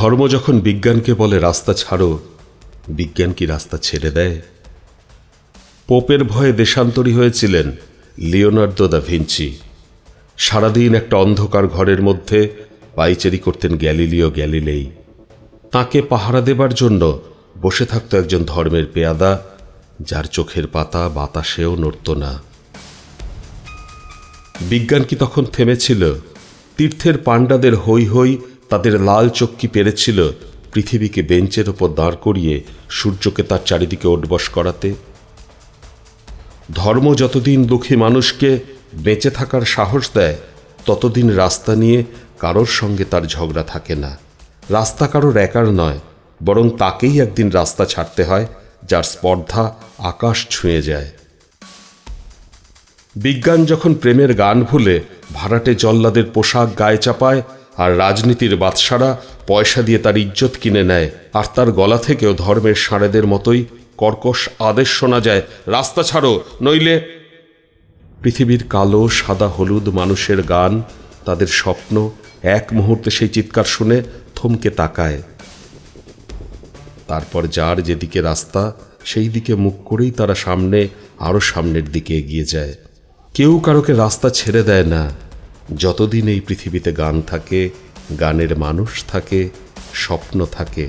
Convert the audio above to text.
ধর্ম যখন বিজ্ঞানকে বলে রাস্তা ছাড়ো, বিজ্ঞান কি রাস্তা ছেড়ে দেয়? পোপের ভয়ে দেশান্তরী হয়েছিলেন লিওনার্দো দা ভিঞ্চি। সারাদিন একটা অন্ধকার ঘরের মধ্যে পায়চারি করতেন গ্যালিলিও গ্যালিলেই। তাকে পাহারা দেবার জন্য বসে থাকত একজন ধর্মের পেয়াদা, যার চোখের পাতা বাতাসেও নড়ত না। বিজ্ঞান কি তখন থেমেছিল? তীর্থের পাণ্ডাদের হৈ হৈ তাদের লাল চক্কি পেরেছিল পৃথিবীকে বেঞ্চের ওপর দাঁড় করিয়ে সূর্যকে তার চারিদিকে ওঠবস করাতে। ধর্ম যতদিন দুঃখী মানুষকে বেঁচে থাকার সাহস দেয়, ততদিন রাস্তা নিয়ে কারোর সঙ্গে তার ঝগড়া থাকে না। রাস্তা কারোর একার নয়, বরং তাকেই একদিন রাস্তা ছাড়তে হয় যার স্পর্ধা আকাশ ছুঁয়ে যায়। বিজ্ঞান যখন প্রেমের গান ভুলে ভাড়াটে জল্লাদের পোশাক গায়ে চাপায়, আর রাজনীতির বাদশারা পয়সা দিয়ে তার ইজ্জত কিনে নেয়, আর তার গলা থেকেও ধর্মের ষাঁড়েদের মতোই কর্কশ আদেশ শোনা যায়, রাস্তা ছাড়ো নইলে। পৃথিবীর কালো সাদা হলুদ মানুষের গান, তাদের স্বপ্ন এক মুহূর্তে সেই চিৎকার শুনে থমকে তাকায়। তারপর যার যেদিকে রাস্তা, সেই দিকে মুখ করেই তারা সামনে, আরো সামনের দিকে এগিয়ে যায়। কেউ কারোকে রাস্তা ছেড়ে দেয় না। যতদিন এই পৃথিবীতে গান থাকে, গানের মানুষ থাকে, স্বপ্ন থাকে।